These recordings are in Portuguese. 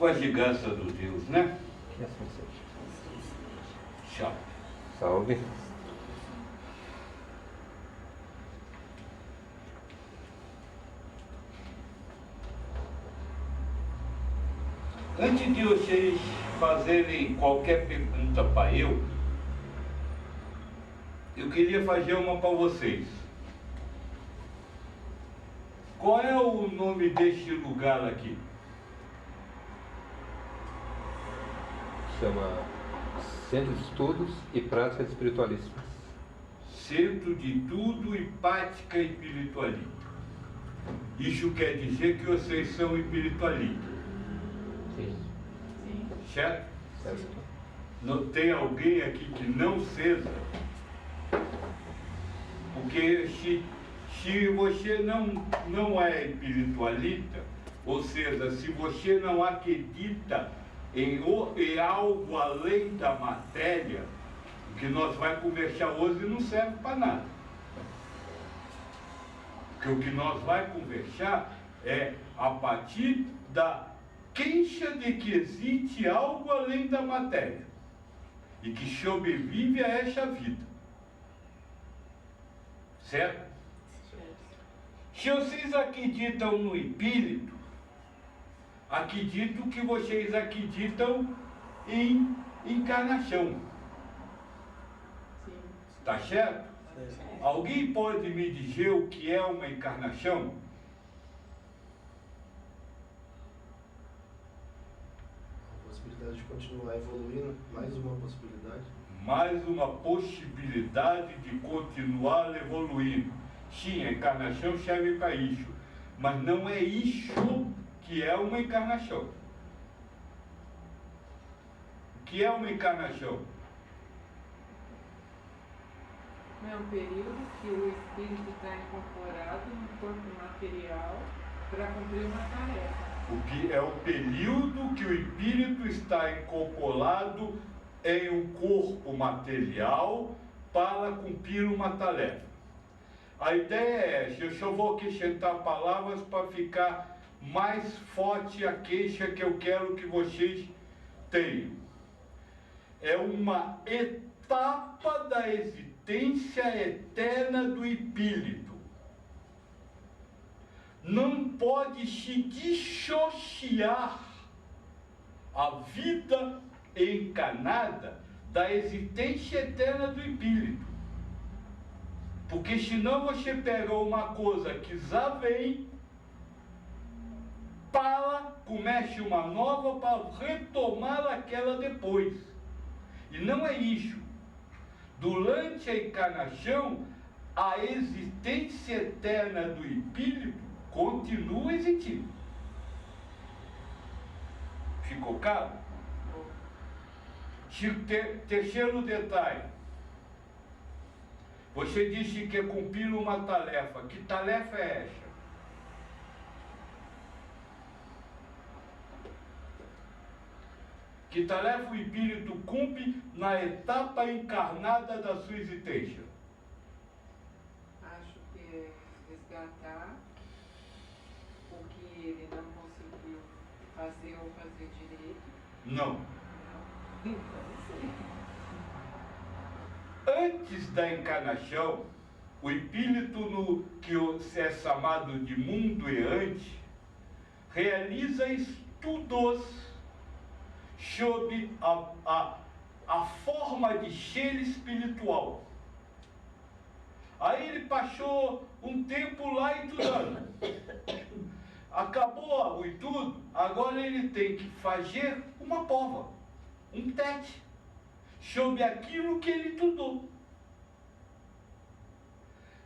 com a gigança do Deus, né? Que assim seja. Tchau. Salve. Antes de vocês fazerem qualquer pergunta para eu queria fazer uma para vocês. Qual é o nome deste lugar aqui? Chama Centro de Estudos e Práticas Espiritualíssimas. Centro de Tudo e Prática Espiritualista. Isso quer dizer que vocês são espiritualistas. Sim. Certo? Certo. Não tem alguém aqui que não seja? Porque se você não é espiritualista, ou seja, se você não acredita em algo além da matéria, o que nós vamos conversar hoje não serve para nada. Porque o que nós vamos conversar é a partir da queixa de que existe algo além da matéria e que sobrevive a esta vida. Certo? Se vocês acreditam no espírito, acredito que vocês acreditam em encarnação. Tá certo? Alguém pode me dizer o que é uma encarnação? A possibilidade de continuar evoluindo, mais uma possibilidade. Mais uma possibilidade de continuar evoluindo. Sim, a encarnação serve para isso, mas não é isso que é uma encarnação. O que é uma encarnação? É um período que o espírito está incorporado no corpo material para cumprir uma tarefa. O que é o período que o espírito está incorporado em um corpo material para cumprir uma tarefa. A ideia é essa, eu só vou acrescentar palavras para ficar mais forte a queixa que eu quero que vocês tenham. É uma etapa da existência eterna do espírito. Não pode se dissociar a vida encarnada da existência eterna do espírito. Porque senão você pega uma coisa que já vem, comece uma nova para retomar aquela depois. E não é isso. Durante a encarnação, a existência eterna do espírito continua existindo. Ficou claro? Terceiro detalhe. Você disse que é cumprir uma tarefa. Que tarefa é essa? Que tarefa o espírito cumpre na etapa encarnada da sua existência? Acho que é resgatar o que ele não conseguiu fazer ou fazer direito. Não. Então, sim. Antes da encarnação, o espírito que é chamado de mundo errante realiza estudos sobre a forma de ser espiritual. Aí ele passou um tempo lá estudando. Acabou o estudo, agora ele tem que fazer uma prova, um teste sobre aquilo que ele estudou.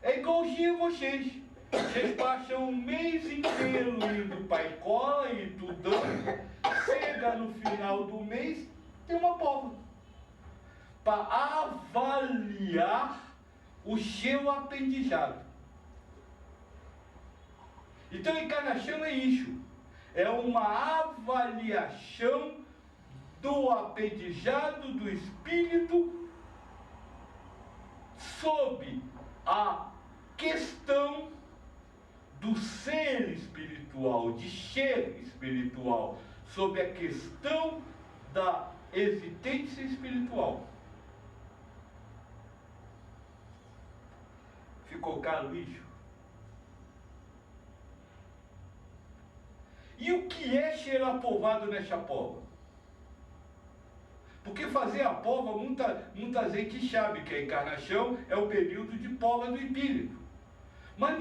É igualzinho a vocês. Vocês passam um mês inteiro indo para a escola e estudando. Chega no final do mês, tem uma prova para avaliar o seu aprendizado. Então, a encarnação é isso. É uma avaliação do aprendizado do espírito sob a questão do ser espiritual, de ser espiritual, sobre a questão da existência espiritual. Ficou claro isso? E o que é cheirar polvado nessa pova? Porque fazer a pova, muita gente sabe que a encarnação é o período de pova do espírito. Mas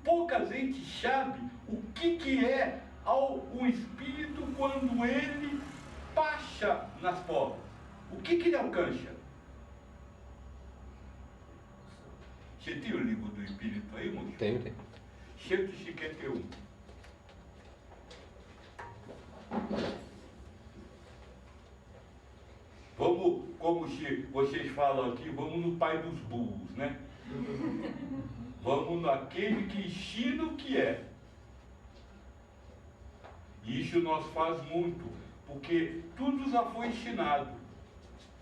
pouca gente sabe o que é um espírito quando ele passa nas povas. O que ele alcança? Você tem o livro do espírito aí, moço? Tem. 151. Vamos, como vocês falam aqui, vamos no pai dos burros, né? Vamos naquele que ensina o que é. E isso nós faz muito, porque tudo já foi ensinado,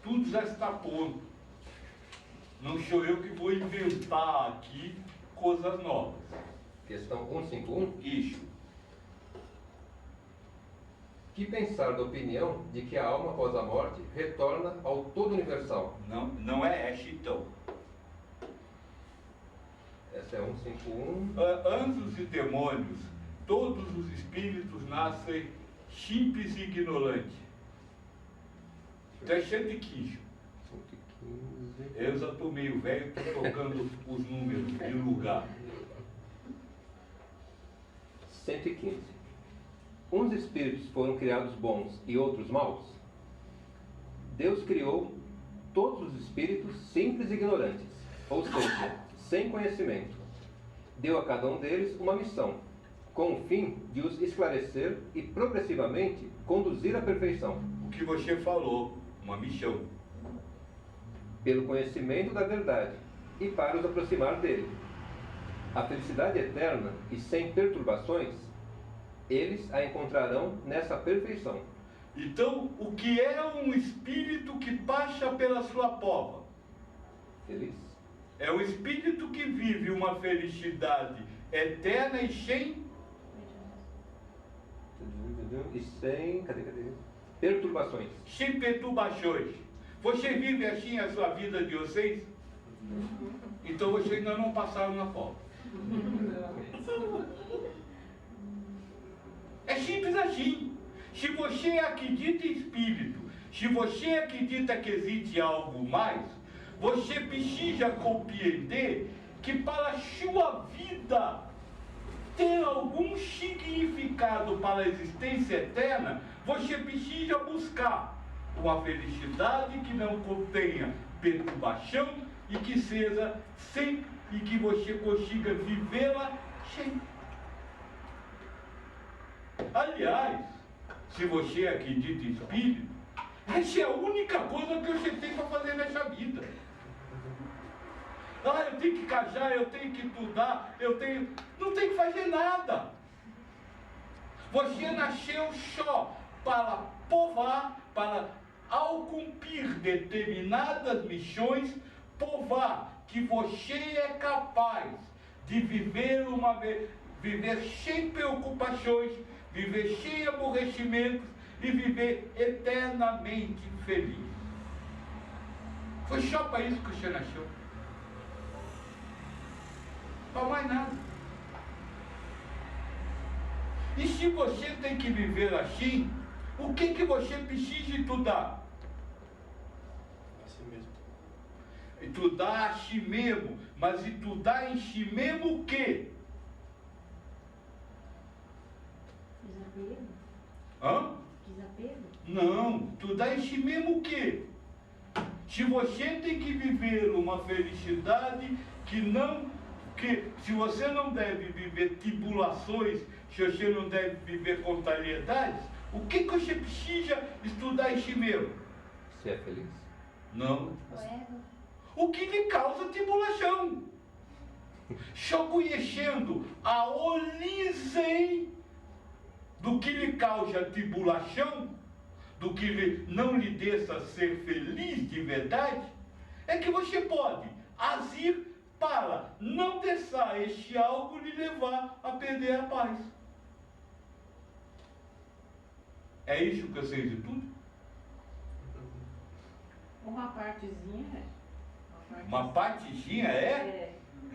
tudo já está pronto. Não sou eu que vou inventar aqui coisas novas. Questão 151. Isso. Que pensar da opinião de que a alma após a morte retorna ao todo universal? Não é esta então. Essa é 151. Anjos e demônios, todos os espíritos nascem simples e ignorantes. Então é 115. 115. Eu já estou meio velho, estou tocando os números de lugar. 115. Uns espíritos foram criados bons e outros maus? Deus criou todos os espíritos simples e ignorantes, ou seja, sem conhecimento. Deu a cada um deles uma missão, com o fim de os esclarecer e progressivamente conduzir à perfeição. O que você falou, uma missão. Pelo conhecimento da verdade e para os aproximar dele. A felicidade eterna e sem perturbações, eles a encontrarão nessa perfeição. Então, o que é um espírito que passa pela sua prova? Feliz? É o espírito que vive uma felicidade eterna e sem... Cadê? Perturbações. Sem perturbações. Você vive assim a sua vida de vocês? Então vocês ainda não passaram na prova. É simples assim. Se você acredita em espírito, se você acredita que existe algo mais, você precisa compreender que para a sua vida ter algum significado para a existência eterna, você precisa buscar uma felicidade que não contenha perturbação e que seja sempre, e que você consiga vivê-la sempre. Aliás, se você acredita em espírito, essa é a única coisa que você tem para fazer nessa vida. Eu tenho que casar, eu tenho que estudar, não tem que fazer nada. Você nasceu só para provar, para, ao cumprir determinadas missões, provar que você é capaz de viver sem preocupações, viver sem aborrecimentos e viver eternamente feliz. Foi só para isso que você nasceu. Para mais nada. E se você tem que viver assim, o que você precisa estudar? Assim mesmo. Estudar a si mesmo, mas estudar em si mesmo o quê? Desapego? Hã? Desapego? Não, estudar em si mesmo o quê? Se você tem que viver uma felicidade se você não deve viver tribulações, se você não deve viver contrariedades, o que você precisa estudar em si mesmo? Se é feliz? Não. O ego? O que lhe causa tribulação. Só conhecendo a origem do que lhe causa tribulação, do que não lhe deixa ser feliz de verdade, é que você pode agir para não deixar este algo lhe levar a perder a paz. É isso que eu sei de tudo? Uma partezinha é. Uma partezinha é? É,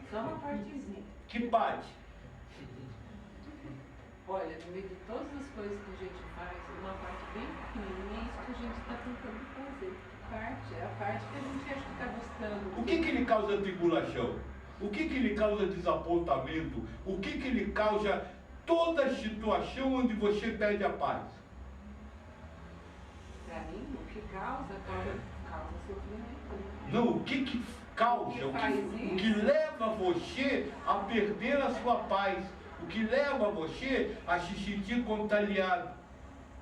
só uma partezinha. Que parte? Olha, no meio de todas as coisas que a gente faz, uma parte bem pequenininha é isso que a gente está tentando fazer. Parte, é a parte que a gente acha que está buscando. O que lhe causa tribulação? O que lhe causa desapontamento? O que lhe causa toda a situação onde você perde a paz? Para mim, o que causa sofrimento. Não, o que causa? O que leva você a perder a sua paz? O que leva você a se sentir contrariado?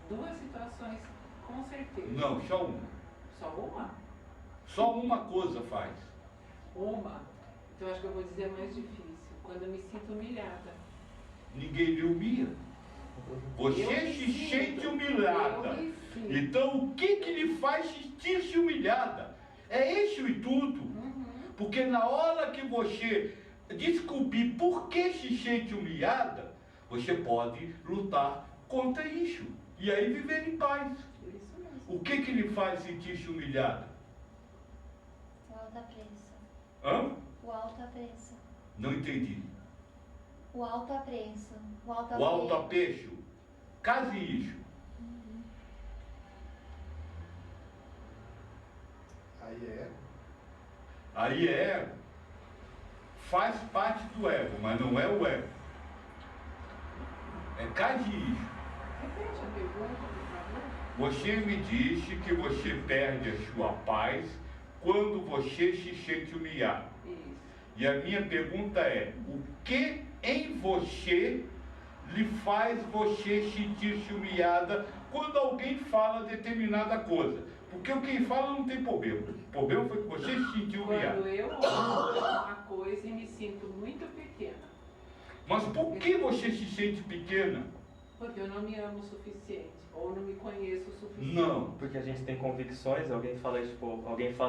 Duas situações, com certeza. Não, só uma. Só uma? Só uma coisa faz. Uma. Então acho que eu vou dizer mais difícil. Quando eu me sinto humilhada. Ninguém lhe humilha. Você se sente humilhada. Então o que lhe faz sentir-se humilhada? É esse o intuito. Porque na hora que você descobrir por que se sente humilhada, você pode lutar contra isso. E aí viver em paz. Isso mesmo. O que lhe faz sentir-se humilhada? O alto-apreço. Hã? O alto-apreço. Não entendi. O alto-apreço. O O alto-apreço. autoapecho. Case isso. Aí faz parte do ego, mas não é o ego. É case isso. Repete a pergunta, por favor. Você me disse que você perde a sua paz quando você se sente humilhado. Isso. E a minha pergunta é, o que em você lhe faz você sentir-se humilhada quando alguém fala determinada coisa? Porque quem fala não tem problema. O problema foi que você se sentiu humilhado. Quando eu olho uma coisa e me sinto muito pequena. Mas por que você se sente pequena? Porque eu não me amo o suficiente. Ou não me conheço o suficiente. Não. Porque a gente tem convicções, alguém fala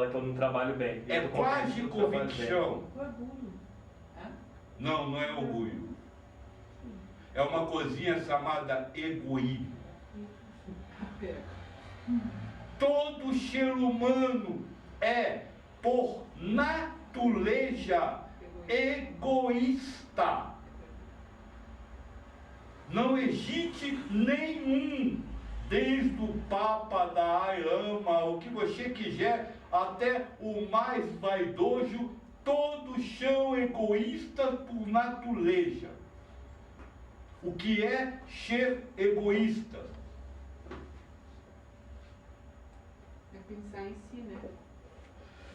que eu não trabalho bem. É Eu tô quase convicto que eu trabalho convicção. Orgulho. Hã? Não, não é orgulho. É uma coisinha chamada egoísmo. Pera. Todo ser humano é, por natureza, egoísta. Não existe nenhum, desde o Papa da Ayama, o que você quiser, até o mais vaidoso, todos são egoístas por natureza. O que é ser egoísta? É pensar em si, né?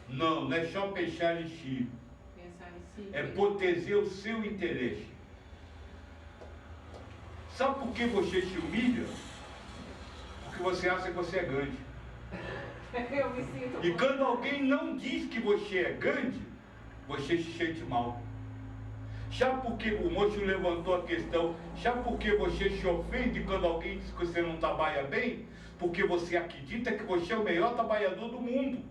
Não, não é só pensar em si. Pensar em si. É proteger o seu interesse. Sabe por que você se humilha? Porque você acha que você é grande. Eu me sinto. E quando alguém não diz que você é grande, você se sente mal. Sabe por que o moço levantou a questão? Sabe por que você se ofende quando alguém diz que você não trabalha bem? Porque você acredita que você é o melhor trabalhador do mundo.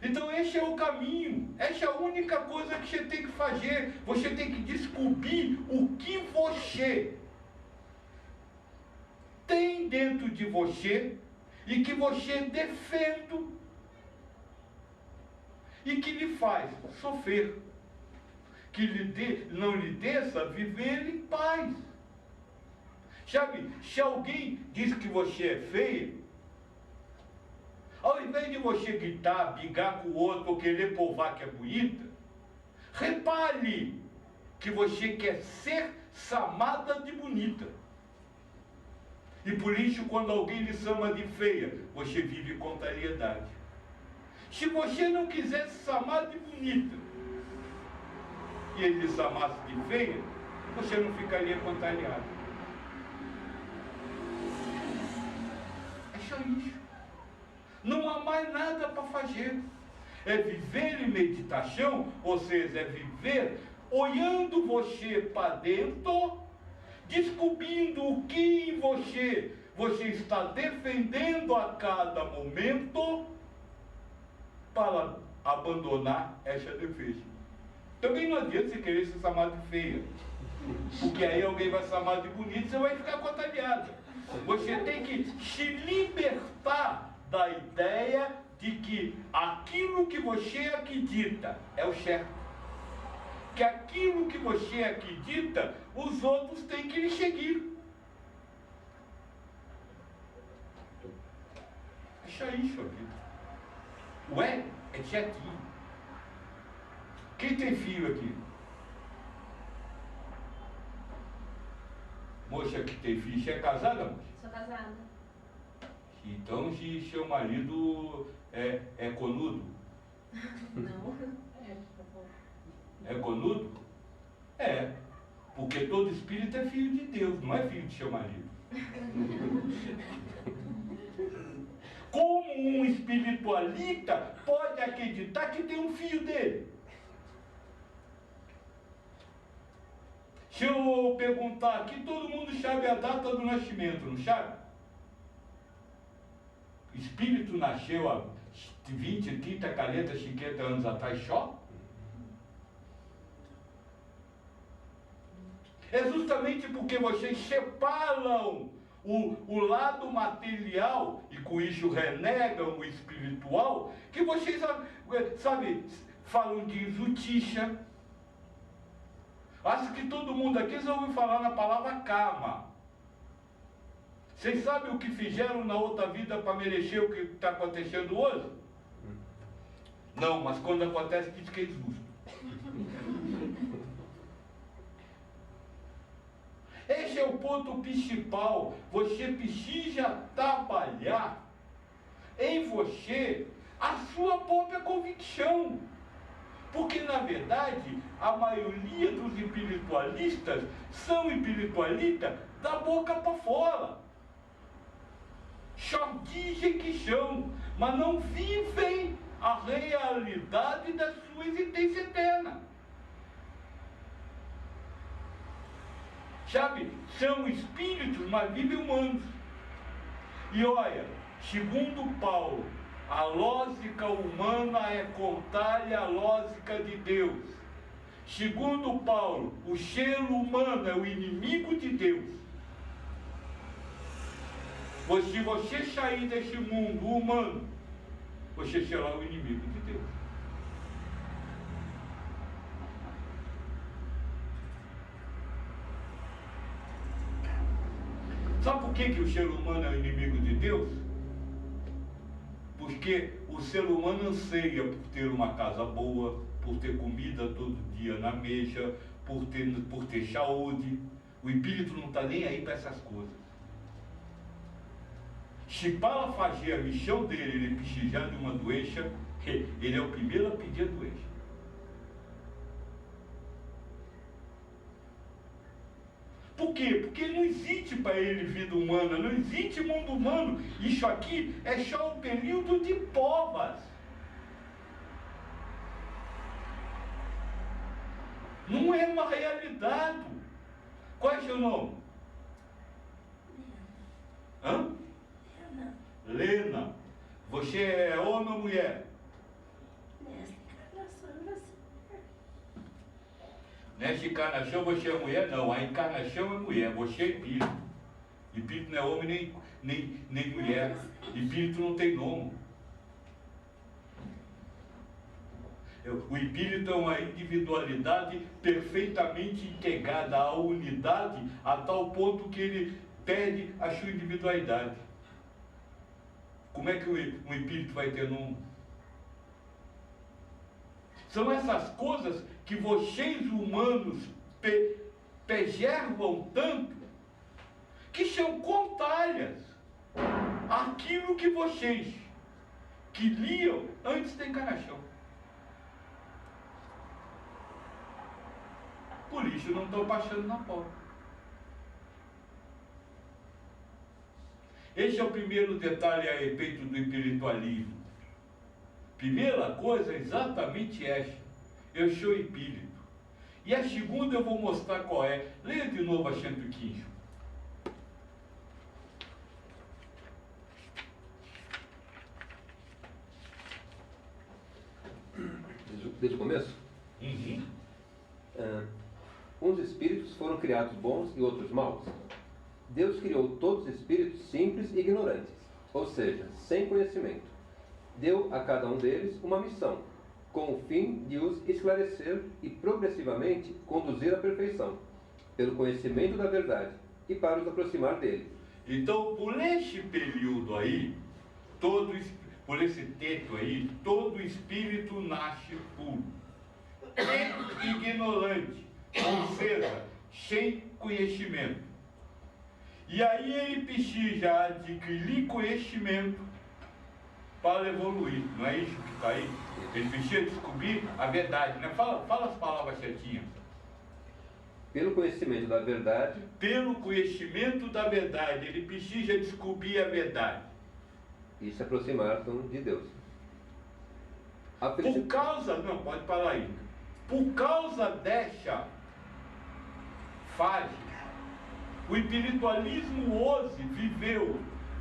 Então esse é o caminho, essa é a única coisa que você tem que fazer. Você tem que descobrir o que você tem dentro de você e que você defende e que lhe faz sofrer, que não lhe deixa viver em paz. Sabe, se alguém diz que você é feia, ao invés de você gritar, brigar com o outro ou querer provar que é bonita, repare que você quer ser chamada de bonita. E por isso, quando alguém lhe chama de feia, você vive contrariedade. Se você não quisesse se chamar de bonita e ele lhe chamasse de feia, você não ficaria contrariado. É só isso. Não há mais nada para fazer. É viver em meditação, ou seja, é viver olhando você para dentro, descobrindo o que em você está defendendo a cada momento para abandonar essa defesa. Também não adianta você querer se chamar de feia. Porque aí alguém vai chamar de bonito e você vai ficar contagiado. Você tem que se libertar da ideia de que aquilo que você acredita é o certo. Que aquilo que você acredita, os outros têm que lhe seguir. Deixa isso aqui. Ué, é certinho. Quem tem filho aqui? Moça que tem filho, você é casada, moça? Sou casada. Então, se seu marido é conudo? Não. É conudo? É. Porque todo espírito é filho de Deus, não é filho de seu marido. Como um espiritualista pode acreditar que tem um filho dele? Se eu perguntar aqui, todo mundo sabe a data do nascimento, não sabe? O espírito nasceu há 20, 30, 40, 50 anos atrás só? É justamente porque vocês separam o lado material e com isso renegam o espiritual, que vocês, sabe, falam de injustiça. Acho que todo mundo aqui já ouviu falar na palavra karma. Vocês sabem o que fizeram na outra vida para merecer o que está acontecendo hoje? Não, mas quando acontece diz que é justo. Esse é o ponto principal. Você precisa trabalhar em você a sua própria convicção. Porque, na verdade, a maioria dos espiritualistas são espiritualistas da boca para fora. Só dizem que são, mas não vivem a realidade da sua existência eterna. Sabe, são espíritos, mas vivem humanos. E olha, segundo Paulo, a lógica humana é contrária à lógica de Deus. Segundo Paulo, o ser humano é o inimigo de Deus. Pois se você sair desse mundo humano, você será o inimigo de Deus. Sabe por que o ser humano é o inimigo de Deus? Porque o ser humano anseia por ter uma casa boa, por ter comida todo dia na mesa, por ter saúde. O espírito não está nem aí para essas coisas. Se para fazer a missão dele ele precisar de uma doença, ele é o primeiro a pedir a doença. Por quê? Porque não existe para ele vida humana, não existe mundo humano. Isso aqui é só um período de provas. Não é uma realidade. Qual é seu nome? Hã? Lena. Você é homem ou mulher? Nessa encarnação você é mulher? Não, a encarnação é mulher, você é espírito. Espírito não é homem nem mulher. Espírito não tem nome. O espírito é uma individualidade perfeitamente integrada à unidade, a tal ponto que ele perde a sua individualidade. Como é que um espírito vai ter nome? São essas coisas que vocês humanos preservam tanto, que são contrárias àquilo que vocês que liam antes da encarnação. Por isso não estão passando na porta. Esse é o primeiro detalhe a respeito do espiritualismo. Primeira coisa é exatamente essa. Eu sou espírito. E a segunda eu vou mostrar qual é. Leia de novo a 115. Desde o começo? Uhum. uns espíritos foram criados bons e outros maus? Deus criou todos os espíritos simples e ignorantes, ou seja, sem conhecimento. Deu a cada um deles uma missão, com o fim de os esclarecer e progressivamente conduzir à perfeição, pelo conhecimento da verdade e para os aproximar dele. Então, por este período aí, por esse tempo aí, todo espírito nasce puro, ignorante, ou seja, sem conhecimento. E aí ele precisa adquirir conhecimento para evoluir, não é isso que está aí? Ele precisa descobrir a verdade, né? Fala as palavras certinhas. Pelo conhecimento da verdade. Pelo conhecimento da verdade, ele precisa descobrir a verdade. E se aproximar de Deus. Por causa, não, pode parar aí. Por causa dessa fase, o espiritualismo hoje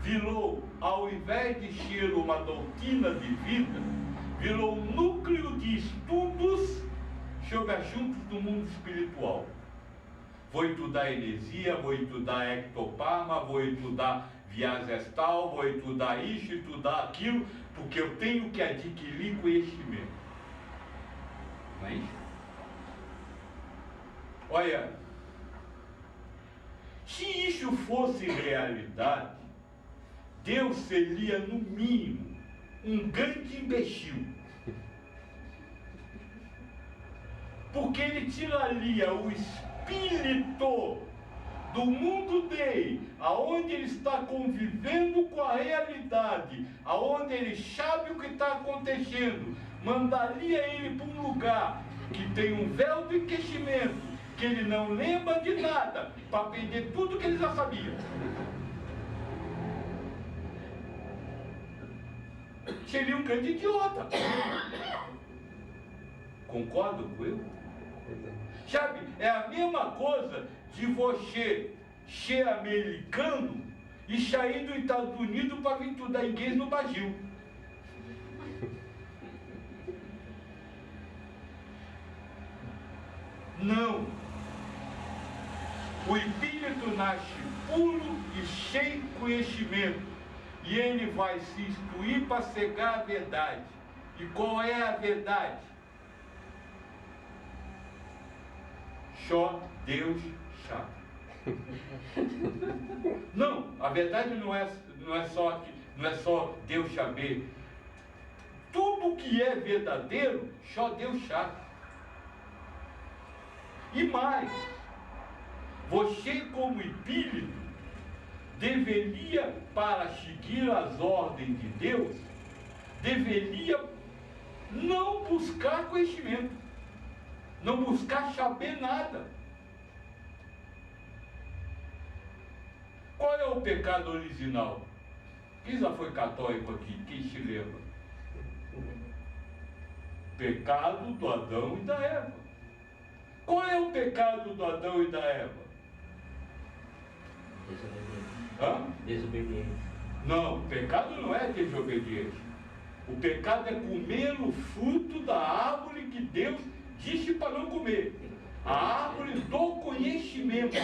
virou, ao invés de ser uma doutrina de vida, virou um núcleo de estudos sobre assuntos do mundo espiritual. Vou estudar heresia, vou estudar ectoplasma, vou estudar viagem astral, vou estudar isso, estudar aquilo, porque eu tenho que adquirir conhecimento. Não é isso? Olha, se isso fosse realidade, Deus seria, no mínimo, um grande imbecil. Porque ele tiraria o espírito do mundo dele, aonde ele está convivendo com a realidade, aonde ele sabe o que está acontecendo, mandaria ele para um lugar que tem um véu de esquecimento, que ele não lembra de nada, para aprender tudo que ele já sabia. Seria um grande idiota. Concordam com eu? Sabe, é a mesma coisa de você ser americano e sair dos Estados Unidos para vir estudar inglês no Brasil. Não. O espírito nasce puro e sem conhecimento. E ele vai se instruir para cegar a verdade. E qual é a verdade? Só Deus sabe. Não, a verdade não é só Deus saber. Tudo que é verdadeiro, só Deus sabe. E mais, você como espírito deveria, para seguir as ordens de Deus, deveria não buscar conhecimento, não buscar saber nada. Qual é o pecado original? Quem já foi católico aqui? Quem se lembra? Pecado do Adão e da Eva. Qual é o pecado do Adão e da Eva? Desobediência. Não, pecado não é desobediência. O pecado é comer o fruto da árvore que Deus disse para não comer. A árvore do conhecimento.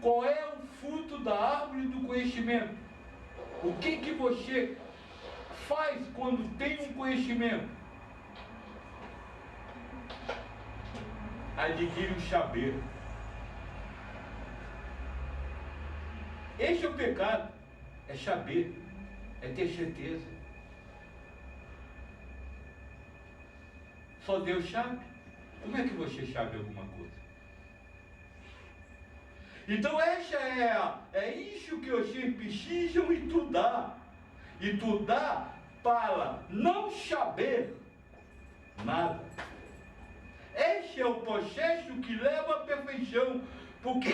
Qual é o fruto da árvore do conhecimento? O que você faz quando tem um conhecimento? Adquire um saber. Esse é o pecado. É saber. É ter certeza. Só Deus sabe. Como é que você sabe alguma coisa? Então essa é isso que vocês precisam estudar. Estudar para não saber nada. Esse é o processo que leva à perfeição. Porque,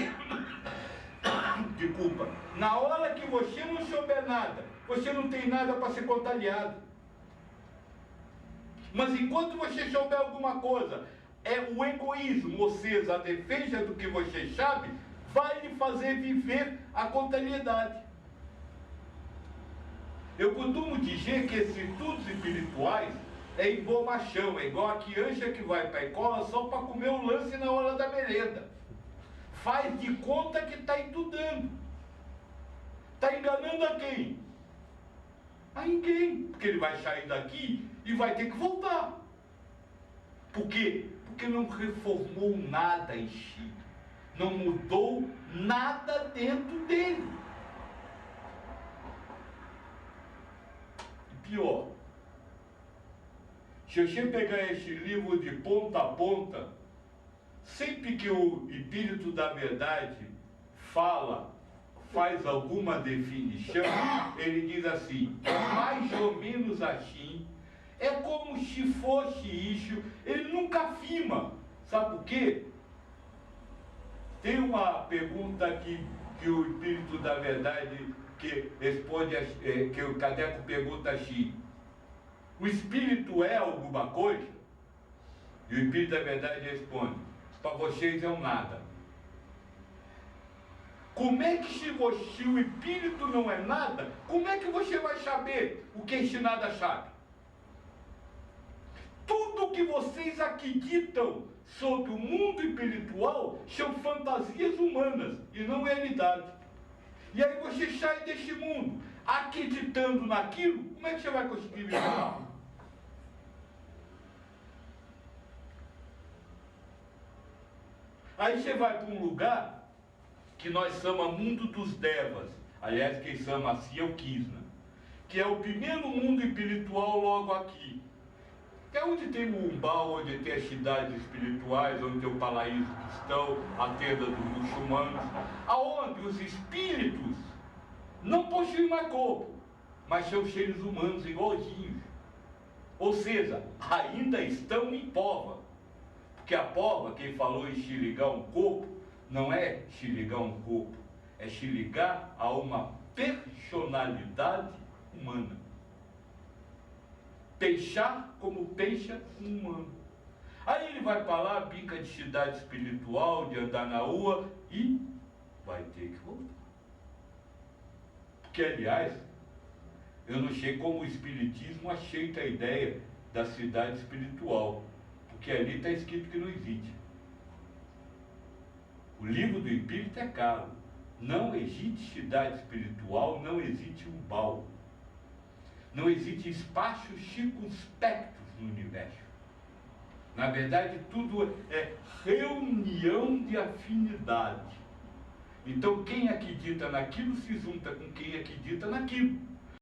desculpa, na hora que você não souber nada, você não tem nada para ser contagiado. Mas enquanto você souber alguma coisa, é o egoísmo, ou seja, a defesa do que você sabe, vai lhe fazer viver a contrariedade. Eu costumo dizer que esses estudos espirituais é embomachão, é igual a criança que vai para a escola só para comer o lance na hora da merenda. Faz de conta que está estudando. Está enganando a quem? A ninguém, porque ele vai sair daqui e vai ter que voltar. Por quê? Porque não reformou nada em si. Não mudou nada dentro dele. E pior, se você pegar esse livro de ponta a ponta, sempre que o Espírito da Verdade faz alguma definição, ele diz assim, mais ou menos assim, é como se fosse isso, ele nunca afirma. Sabe por quê? Tem uma pergunta que o Espírito da Verdade que responde, que o Kardec pergunta assim, o Espírito é alguma coisa? E o Espírito da Verdade responde, para vocês é um nada. Como é que se o Espírito não é nada, como é que você vai saber o que esse nada sabe? Tudo que vocês acreditam sobre o mundo espiritual são fantasias humanas e não realidade. E aí você sai desse mundo acreditando naquilo, como é que você vai conseguir viver lá? Aí você vai para um lugar que nós chamamos mundo dos devas. Aliás, quem chama assim é o Krishna, que é o primeiro mundo espiritual logo aqui. Que é onde tem o Umbal, onde tem as cidades espirituais, onde tem o paraíso cristão, a tenda dos muçulmanos, aonde os espíritos não possuem mais corpo, mas são seres humanos igualzinhos. Ou seja, ainda estão em pova. Porque a pova, quem falou em se ligar um corpo, não é se ligar um corpo, é se ligar a uma personalidade humana. Peixar como peixa um humano. Aí ele vai para lá, bica de cidade espiritual, de andar na rua e vai ter que voltar. Porque, aliás, eu não sei como o Espiritismo aceita a ideia da cidade espiritual, porque ali está escrito que não existe. O livro do Espírito é caro. Não existe cidade espiritual, não existe umbal. Não existe espaços circunspectos no universo. Na verdade, tudo é reunião de afinidade. Então, quem acredita naquilo se junta com quem acredita naquilo.